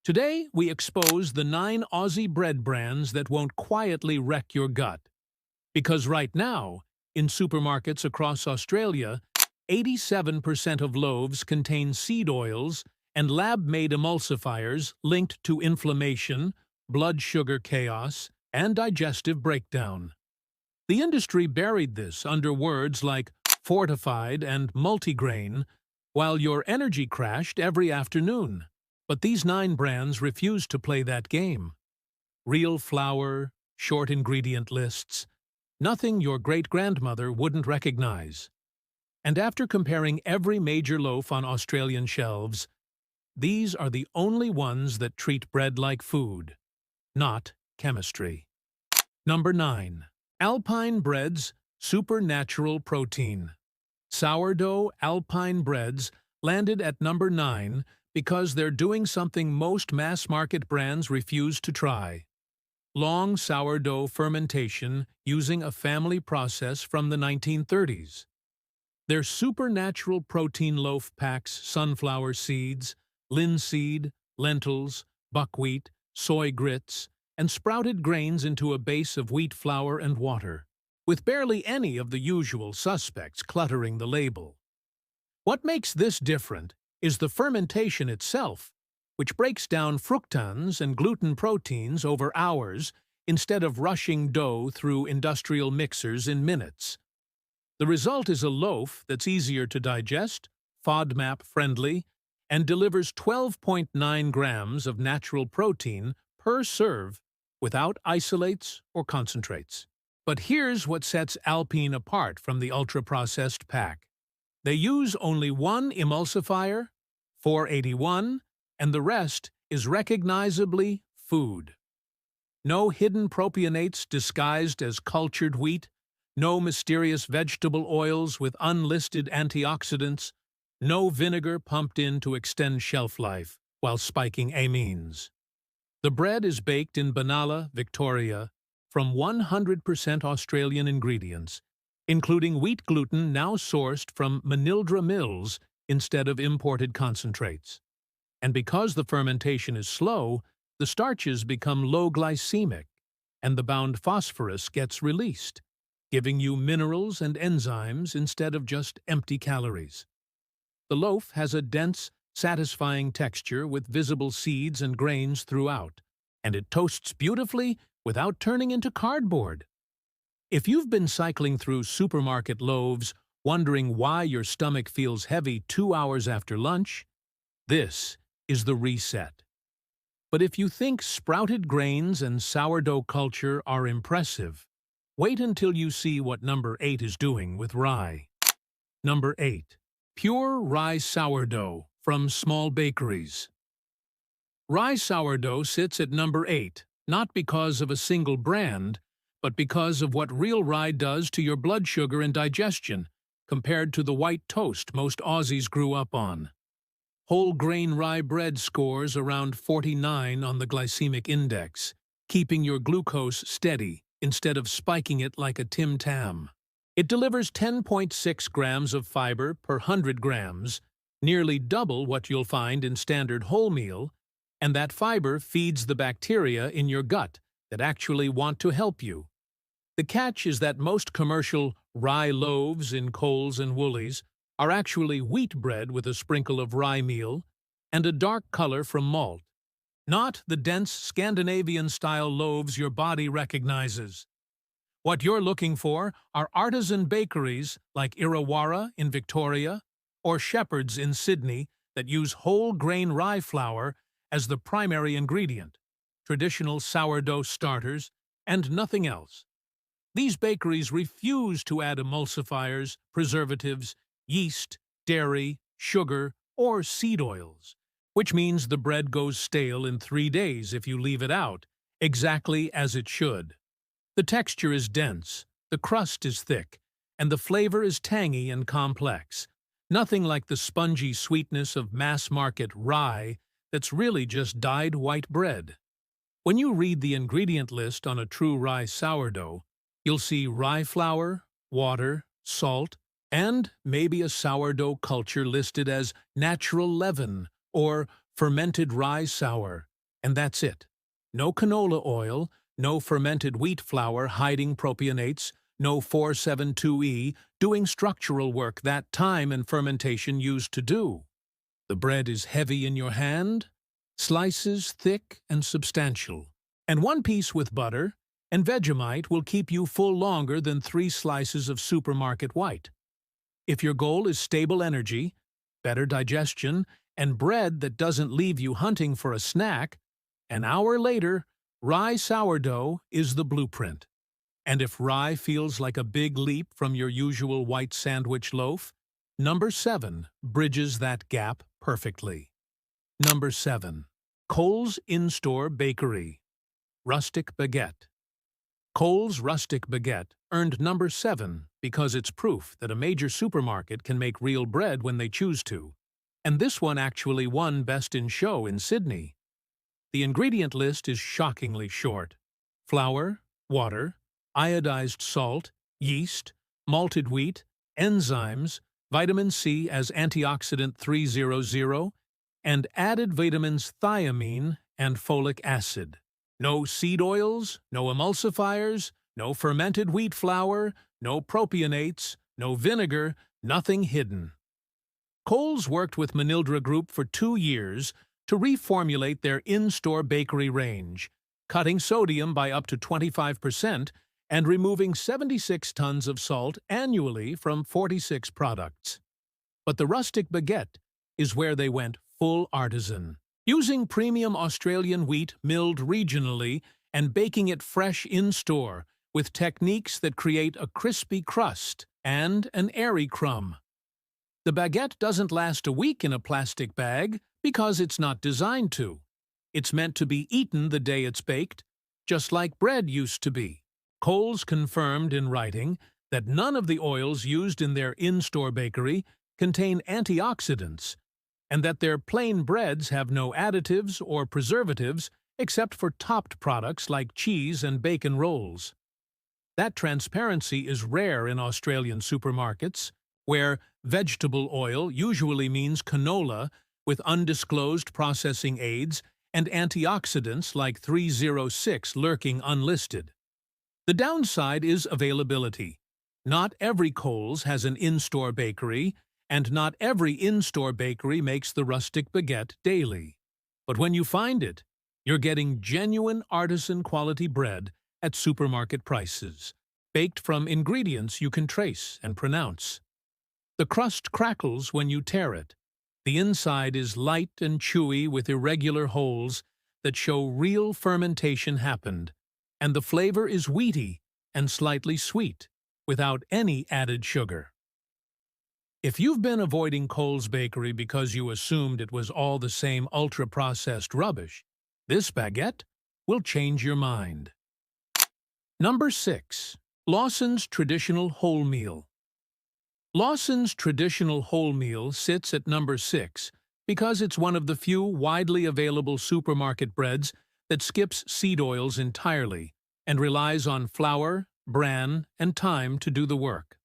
Today, we expose the 9 Aussie bread brands that won't quietly wreck your gut. Because right now, in supermarkets across Australia, 87% of loaves contain seed oils and lab-made emulsifiers linked to inflammation, blood sugar chaos, and digestive breakdown. The industry buried this under words like fortified and multigrain, while your energy crashed every afternoon. But these 9 brands refuse to play that game. Real flour, short ingredient lists, nothing your great-grandmother wouldn't recognize. And after comparing every major loaf on Australian shelves, these are the only ones that treat bread like food, not chemistry. Number 9. Alpine Bread's Supernatural Protein. Sourdough Alpine breads landed at number 9 because they're doing something most mass-market brands refuse to try. Long sourdough fermentation using a family process from the 1930s. Their supernatural protein loaf packs sunflower seeds, linseed, lentils, buckwheat, soy grits, and sprouted grains into a base of wheat flour and water, with barely any of the usual suspects cluttering the label. What makes this different is the fermentation itself, which breaks down fructans and gluten proteins over hours instead of rushing dough through industrial mixers in minutes. The result is a loaf that's easier to digest, FODMAP-friendly, and delivers 12.9 grams of natural protein per serve without isolates or concentrates. But here's what sets Alpine apart from the ultra-processed pack. They use only one emulsifier, 481, and the rest is recognizably food. No hidden propionates disguised as cultured wheat, no mysterious vegetable oils with unlisted antioxidants, no vinegar pumped in to extend shelf life while spiking amines. The bread is baked in Benalla, Victoria, from 100% Australian ingredients, including wheat gluten now sourced from Manildra mills instead of imported concentrates. And because the fermentation is slow, the starches become low glycemic, and the bound phosphorus gets released, giving you minerals and enzymes instead of just empty calories. The loaf has a dense, satisfying texture with visible seeds and grains throughout, and it toasts beautifully without turning into cardboard. If you've been cycling through supermarket loaves, wondering why your stomach feels heavy 2 hours after lunch, this is the reset. But if you think sprouted grains and sourdough culture are impressive, wait until you see what number 8 is doing with rye. Number 8. Pure rye sourdough from small bakeries. Rye sourdough sits at number 8, not because of a single brand, but because of what real rye does to your blood sugar and digestion, compared to the white toast most Aussies grew up on. Whole grain rye bread scores around 49 on the glycemic index, keeping your glucose steady instead of spiking it like a Tim Tam. It delivers 10.6 grams of fiber per 100 grams, nearly double what you'll find in standard wholemeal, and that fiber feeds the bacteria in your gut that actually want to help you. The catch is that most commercial rye loaves in Coles and Woolies are actually wheat bread with a sprinkle of rye meal and a dark color from malt, not the dense Scandinavian-style loaves your body recognizes. What you're looking for are artisan bakeries like Irrewarra in Victoria or Shepherd's in Sydney that use whole grain rye flour as the primary ingredient, traditional sourdough starters, and nothing else. These bakeries refuse to add emulsifiers, preservatives, yeast, dairy, sugar, or seed oils, which means the bread goes stale in 3 days if you leave it out, exactly as it should. The texture is dense, the crust is thick, and the flavor is tangy and complex, nothing like the spongy sweetness of mass-market rye that's really just dyed white bread. When you read the ingredient list on a true rye sourdough, you'll see rye flour, water, salt, and maybe a sourdough culture listed as natural leaven or fermented rye sour, And that's it. No canola oil, no fermented wheat flour hiding propionates, no 472E doing structural work that time and fermentation used to do. The bread is heavy in your hand, slices thick and substantial, and one piece with butter and Vegemite will keep you full longer than 3 slices of supermarket white. If your goal is stable energy, better digestion, and bread that doesn't leave you hunting for a snack, an hour later, rye sourdough is the blueprint. And if rye feels like a big leap from your usual white sandwich loaf, number 7 bridges that gap perfectly. Number 7. Coles In-Store Bakery. Rustic Baguette. Coles Rustic Baguette earned number 7 because it's proof that a major supermarket can make real bread when they choose to. And this one actually won Best in Show in Sydney. The ingredient list is shockingly short. Flour, water, iodized salt, yeast, malted wheat, enzymes, vitamin C as antioxidant 300, and added vitamins thiamine and folic acid. No seed oils, no emulsifiers, no fermented wheat flour, no propionates, no vinegar, nothing hidden. Coles worked with Manildra Group for 2 years to reformulate their in-store bakery range, cutting sodium by up to 25% and removing 76 tons of salt annually from 46 products. But the Rustic Baguette is where they went full artisan, using premium Australian wheat milled regionally and baking it fresh in-store with techniques that create a crispy crust and an airy crumb. The baguette doesn't last a week in a plastic bag because it's not designed to. It's meant to be eaten the day it's baked, just like bread used to be. Coles confirmed in writing that none of the oils used in their in-store bakery contain antioxidants, and that their plain breads have no additives or preservatives except for topped products like cheese and bacon rolls. That transparency is rare in Australian supermarkets, where vegetable oil usually means canola with undisclosed processing aids and antioxidants like 306 lurking unlisted. The downside is availability. Not every Coles has an in-store bakery, and not every in-store bakery makes the Rustic Baguette daily. But when you find it, you're getting genuine artisan quality bread at supermarket prices, baked from ingredients you can trace and pronounce. The crust crackles when you tear it. The inside is light and chewy with irregular holes that show real fermentation happened, and the flavor is wheaty and slightly sweet, without any added sugar. If you've been avoiding Coles Bakery because you assumed it was all the same ultra-processed rubbish, this baguette will change your mind. Number 6. Lawson's Traditional Wholemeal. Lawson's Traditional Wholemeal sits at number 6 because it's one of the few widely available supermarket breads that skips seed oils entirely and relies on flour, bran, and thyme to do the work.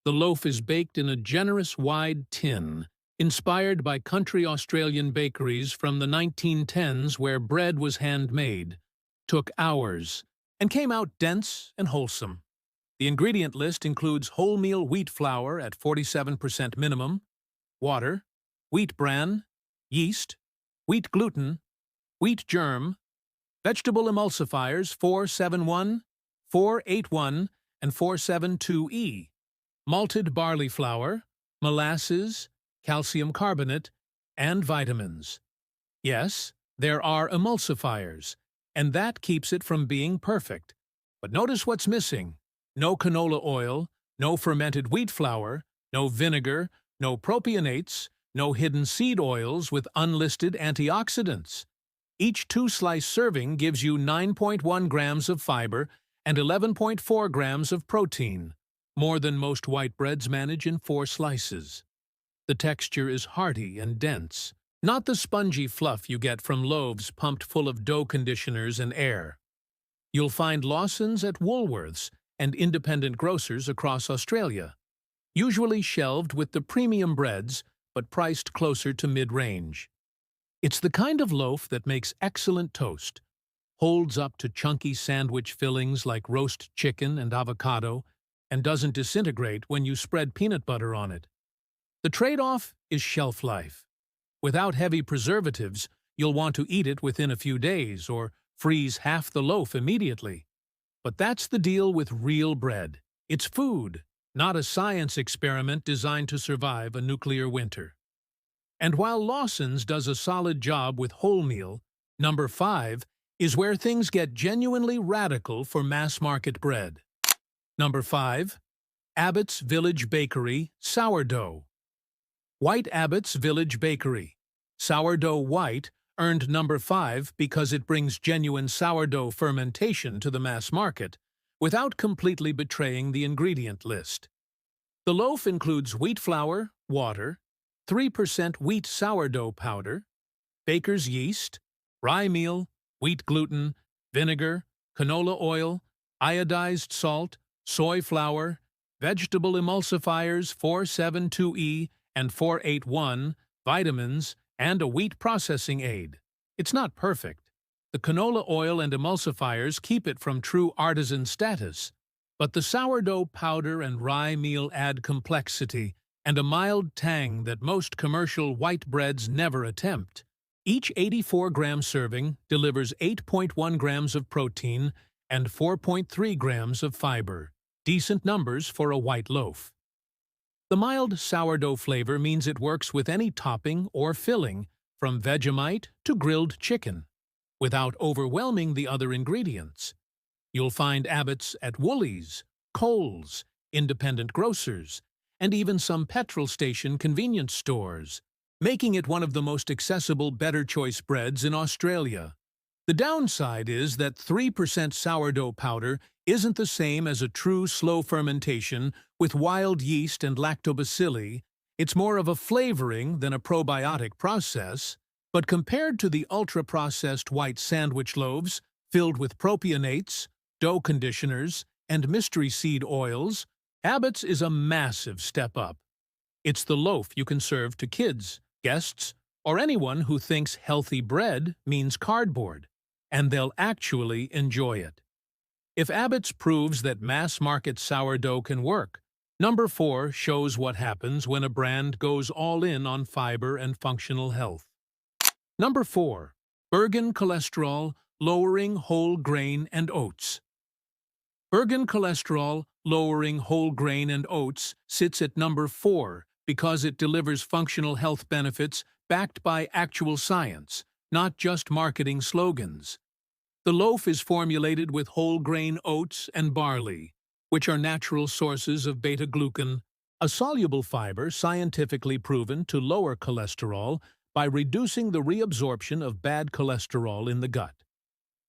The loaf is baked in a generous wide tin, inspired by country Australian bakeries from the 1910s where bread was handmade, took hours, and came out dense and wholesome. The ingredient list includes wholemeal wheat flour at 47% minimum, water, wheat bran, yeast, wheat gluten, wheat germ, vegetable emulsifiers 471, 481, and 472E, malted barley flour, molasses, calcium carbonate, and vitamins. Yes, there are emulsifiers, and that keeps it from being perfect. But notice what's missing. No canola oil, no fermented wheat flour, no vinegar, no propionates, no hidden seed oils with unlisted antioxidants. Each 2-slice serving gives you 9.1 grams of fiber and 11.4 grams of protein, more than most white breads manage in 4 slices. The texture is hearty and dense, not the spongy fluff you get from loaves pumped full of dough conditioners and air. You'll find Lawson's at Woolworths and independent grocers across Australia, usually shelved with the premium breads but priced closer to mid-range. It's the kind of loaf that makes excellent toast, holds up to chunky sandwich fillings like roast chicken and avocado, and doesn't disintegrate when you spread peanut butter on it. The trade-off is shelf life. Without heavy preservatives, you'll want to eat it within a few days or freeze half the loaf immediately. But that's the deal with real bread. It's food, not a science experiment designed to survive a nuclear winter. And while Lawson's does a solid job with wholemeal, number 5 is where things get genuinely radical for mass-market bread. Number 5. Abbott's Village Bakery Sourdough. White Abbott's Village Bakery Sourdough White earned number 5 because it brings genuine sourdough fermentation to the mass market without completely betraying the ingredient list. The loaf includes wheat flour, water, 3% wheat sourdough powder, baker's yeast, rye meal, wheat gluten, vinegar, canola oil, iodized salt, soy flour, vegetable emulsifiers 472E and 481, vitamins, and a wheat processing aid. It's not perfect. The canola oil and emulsifiers keep it from true artisan status, but the sourdough powder and rye meal add complexity and a mild tang that most commercial white breads never attempt. Each 84-gram serving delivers 8.1 grams of protein and 4.3 grams of fiber, decent numbers for a white loaf. The mild sourdough flavor means it works with any topping or filling, from Vegemite to grilled chicken, without overwhelming the other ingredients. You'll find Abbott's at Woolies, Kohl's, independent grocers, and even some petrol station convenience stores, making it one of the most accessible better choice breads in Australia. The downside is that 3% sourdough powder isn't the same as a true slow fermentation with wild yeast and lactobacilli. It's more of a flavoring than a probiotic process, but compared to the ultra-processed white sandwich loaves filled with propionates, dough conditioners, and mystery seed oils, Abbott's is a massive step up. It's the loaf you can serve to kids, guests, or anyone who thinks healthy bread means cardboard, and they'll actually enjoy it. If Abbott's proves that mass-market sourdough can work, number 4 shows what happens when a brand goes all in on fiber and functional health. Number 4. Burgen Cholesterol Lowering Whole Grain and Oats. Burgen Cholesterol Lowering Whole Grain and Oats sits at number 4 because it delivers functional health benefits backed by actual science, not just marketing slogans. The loaf is formulated with whole grain oats and barley, which are natural sources of beta-glucan, a soluble fiber scientifically proven to lower cholesterol by reducing the reabsorption of bad cholesterol in the gut.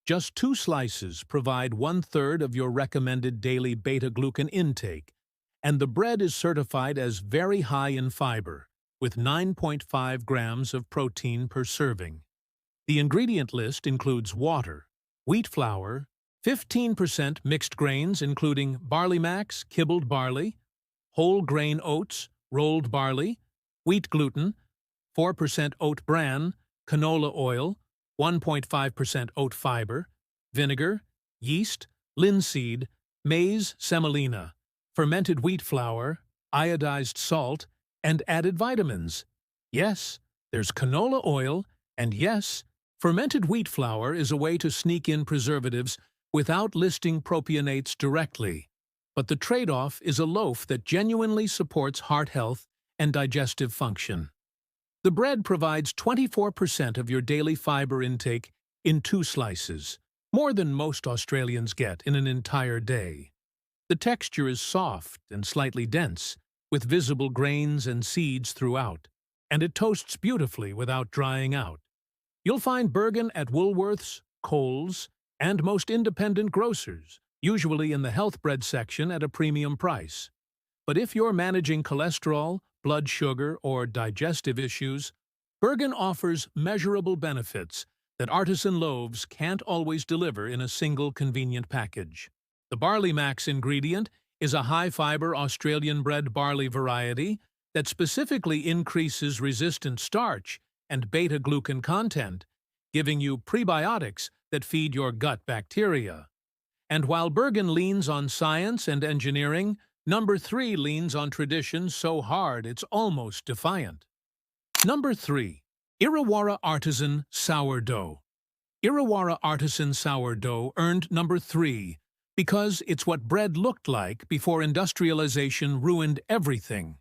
Just 2 slices provide 1/3 of your recommended daily beta-glucan intake, and the bread is certified as very high in fiber, with 9.5 grams of protein per serving. The ingredient list includes water, wheat flour, 15% mixed grains including barley max, kibbled barley, whole grain oats, rolled barley, wheat gluten, 4% oat bran, canola oil, 1.5% oat fiber, vinegar, yeast, linseed, maize semolina, fermented wheat flour, iodized salt, and added vitamins. Yes, there's canola oil, and yes, fermented wheat flour is a way to sneak in preservatives without listing propionates directly. But the trade-off is a loaf that genuinely supports heart health and digestive function. The bread provides 24% of your daily fiber intake in 2 slices, more than most Australians get in an entire day. The texture is soft and slightly dense, with visible grains and seeds throughout, and it toasts beautifully without drying out. You'll find Burgen at Woolworths, Kohl's, and most independent grocers, usually in the health bread section at a premium price. But if you're managing cholesterol, blood sugar, or digestive issues, Burgen offers measurable benefits that artisan loaves can't always deliver in a single convenient package. The Barley Max ingredient is a high-fiber Australian bred barley variety that specifically increases resistant starch and beta-glucan content, giving you prebiotics that feed your gut bacteria. And while Burgen leans on science and engineering, number 3 leans on tradition so hard it's almost defiant. Number 3. Irrewarra Artisan Sourdough. Irrewarra Artisan Sourdough earned number 3 because it's what bread looked like before industrialization ruined everything.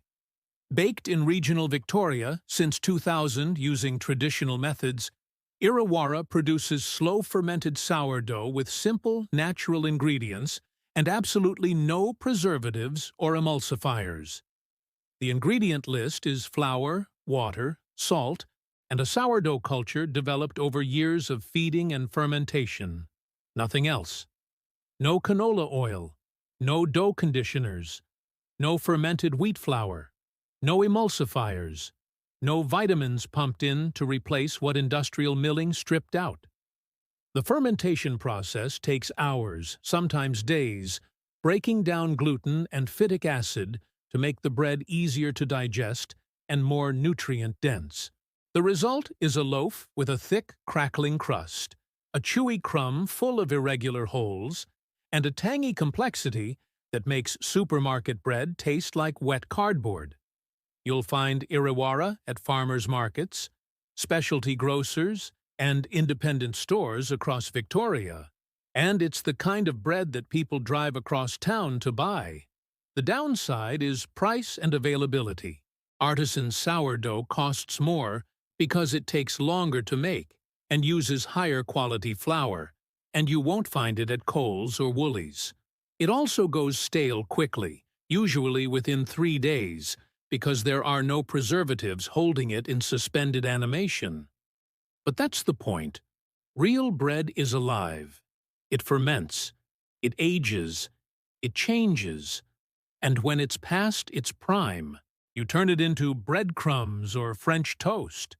Baked in regional Victoria since 2000 using traditional methods, Irrewarra produces slow-fermented sourdough with simple, natural ingredients and absolutely no preservatives or emulsifiers. The ingredient list is flour, water, salt, and a sourdough culture developed over years of feeding and fermentation. Nothing else. No canola oil, no dough conditioners, no fermented wheat flour, no emulsifiers, no vitamins pumped in to replace what industrial milling stripped out. The fermentation process takes hours, sometimes days, breaking down gluten and phytic acid to make the bread easier to digest and more nutrient-dense. The result is a loaf with a thick, crackling crust, a chewy crumb full of irregular holes, and a tangy complexity that makes supermarket bread taste like wet cardboard. You'll find Irrewarra at farmers' markets, specialty grocers, and independent stores across Victoria. And it's the kind of bread that people drive across town to buy. The downside is price and availability. Artisan sourdough costs more because it takes longer to make and uses higher quality flour, and you won't find it at Coles or Woolies. It also goes stale quickly, usually within 3 days, because there are no preservatives holding it in suspended animation. But that's the point. Real bread is alive. It ferments, it ages, it changes, and when it's past its prime, you turn it into breadcrumbs or French toast.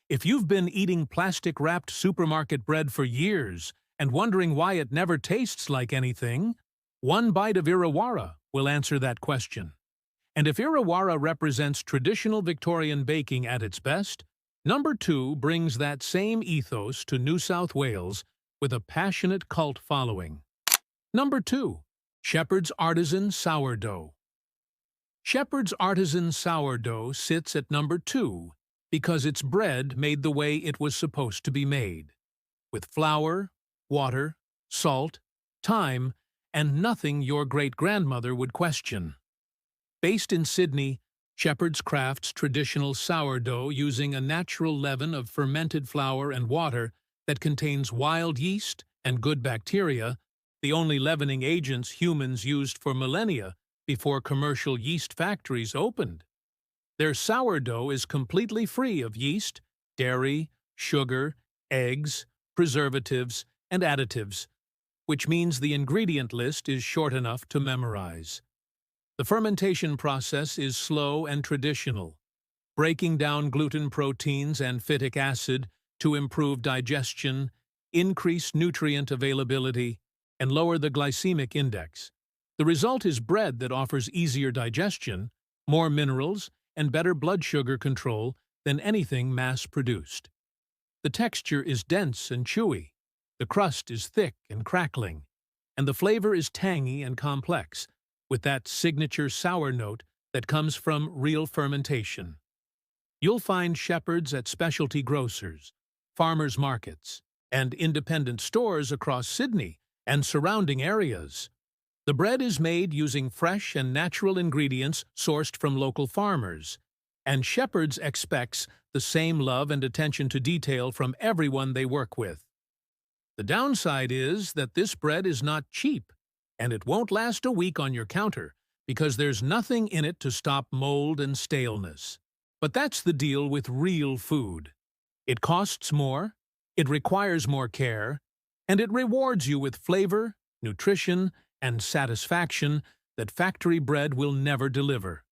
If you've been eating plastic-wrapped supermarket bread for years and wondering why it never tastes like anything, one bite of Irrewarra will answer that question. And if Irrewarra represents traditional Victorian baking at its best, number 2 brings that same ethos to New South Wales with a passionate cult following. Number 2. Shepherd's Artisan Sourdough. Shepherd's Artisan Sourdough sits at number 2 because it's bread made the way it was supposed to be made, with flour, water, salt, thyme, and nothing your great-grandmother would question. Based in Sydney, Shepherd's crafts traditional sourdough using a natural leaven of fermented flour and water that contains wild yeast and good bacteria, the only leavening agents humans used for millennia before commercial yeast factories opened. Their sourdough is completely free of yeast, dairy, sugar, eggs, preservatives, and additives, which means the ingredient list is short enough to memorize. The fermentation process is slow and traditional, breaking down gluten proteins and phytic acid to improve digestion, increase nutrient availability, and lower the glycemic index. The result is bread that offers easier digestion, more minerals, and better blood sugar control than anything mass-produced. The texture is dense and chewy, the crust is thick and crackling, and the flavor is tangy and complex, with that signature sour note that comes from real fermentation. You'll find Shepherd's at specialty grocers, farmers' markets, and independent stores across Sydney and surrounding areas. The bread is made using fresh and natural ingredients sourced from local farmers, and Shepherd's expects the same love and attention to detail from everyone they work with. The downside is that this bread is not cheap, and it won't last a week on your counter because there's nothing in it to stop mold and staleness. But that's the deal with real food. It costs more, it requires more care, and it rewards you with flavor, nutrition, and satisfaction that factory bread will never deliver.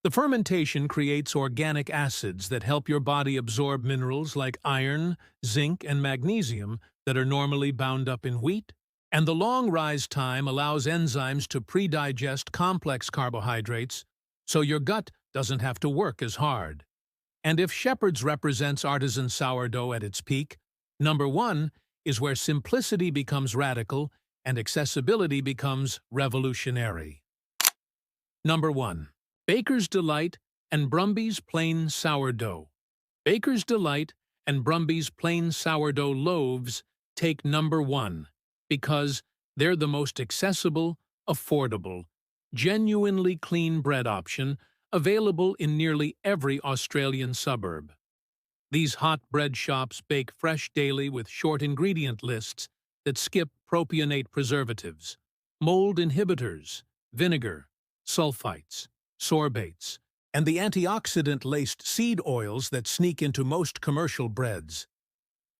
The fermentation creates organic acids that help your body absorb minerals like iron, zinc, and magnesium that are normally bound up in wheat, and the long rise time allows enzymes to pre-digest complex carbohydrates so your gut doesn't have to work as hard. And if Shepherd's represents artisan sourdough at its peak, number 1 is where simplicity becomes radical and accessibility becomes revolutionary. Number 1. Baker's Delight and Brumby's Plain Sourdough. Baker's Delight and Brumby's Plain Sourdough loaves take number 1 because they're the most accessible, affordable, genuinely clean bread option available in nearly every Australian suburb. These hot bread shops bake fresh daily with short ingredient lists that skip propionate preservatives, mold inhibitors, vinegar, sulfites, sorbates, and the antioxidant-laced seed oils that sneak into most commercial breads.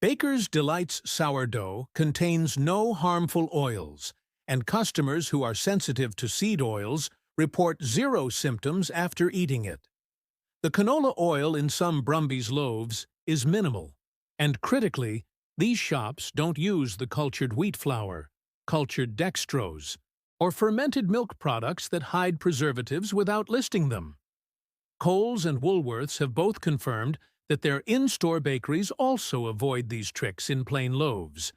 Baker's Delight's sourdough contains no harmful oils, and customers who are sensitive to seed oils report 0 symptoms after eating it. The canola oil in some Brumby's loaves is minimal, and critically, these shops don't use the cultured wheat flour, cultured dextrose, or fermented milk products that hide preservatives without listing them. Coles and Woolworths have both confirmed that their in-store bakeries also avoid these tricks in plain loaves.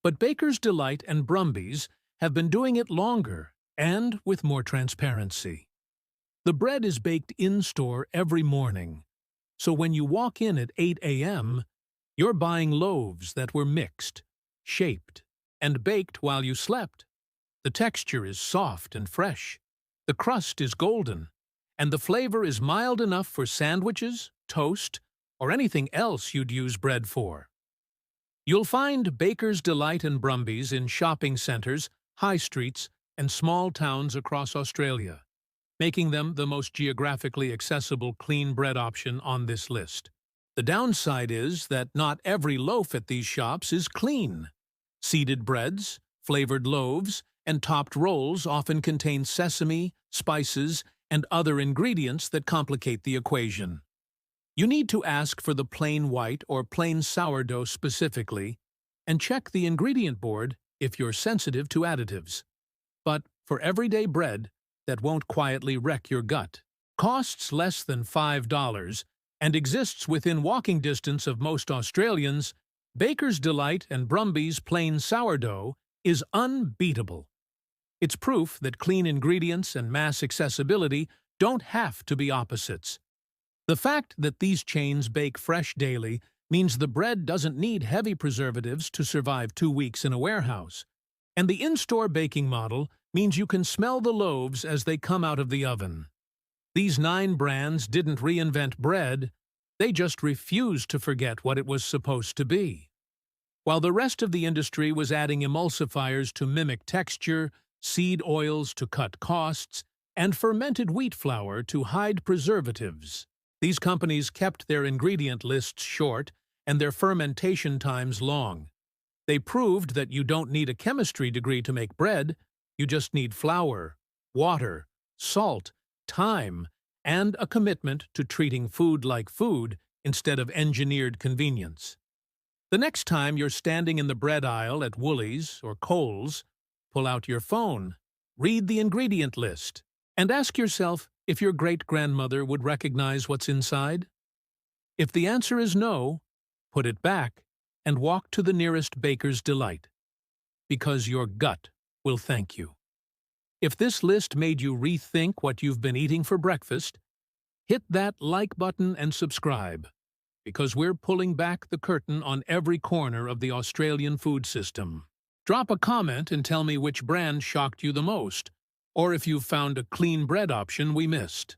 But Baker's Delight and Brumby's have been doing it longer and with more transparency. The bread is baked in-store every morning, so when you walk in at 8 a.m., you're buying loaves that were mixed, shaped, and baked while you slept. The texture is soft and fresh, the crust is golden, and the flavor is mild enough for sandwiches, toast, or anything else you'd use bread for. You'll find Baker's Delight and Brumby's in shopping centres, high streets, and small towns across Australia, making them the most geographically accessible clean bread option on this list. The downside is that not every loaf at these shops is clean. Seeded breads, flavored loaves, and topped rolls often contain sesame, spices, and other ingredients that complicate the equation. You need to ask for the plain white or plain sourdough specifically, and check the ingredient board if you're sensitive to additives. But for everyday bread that won't quietly wreck your gut, costs less than $5, and exists within walking distance of most Australians, Baker's Delight and Brumby's Plain Sourdough is unbeatable. It's proof that clean ingredients and mass accessibility don't have to be opposites. The fact that these chains bake fresh daily means the bread doesn't need heavy preservatives to survive 2 weeks in a warehouse. And the in-store baking model means you can smell the loaves as they come out of the oven. These 9 brands didn't reinvent bread, they just refused to forget what it was supposed to be. While the rest of the industry was adding emulsifiers to mimic texture, seed oils to cut costs, and fermented wheat flour to hide preservatives, these companies kept their ingredient lists short and their fermentation times long. They proved that you don't need a chemistry degree to make bread, you just need flour, water, salt, time, and a commitment to treating food like food instead of engineered convenience. The next time you're standing in the bread aisle at Woolies or Coles, pull out your phone, read the ingredient list, and ask yourself if your great-grandmother would recognize what's inside. If the answer is no, put it back and walk to the nearest Baker's Delight, because your gut will thank you. If this list made you rethink what you've been eating for breakfast, hit that like button and subscribe, because we're pulling back the curtain on every corner of the Australian food system. Drop a comment and tell me which brand shocked you the most, or if you've found a clean bread option we missed.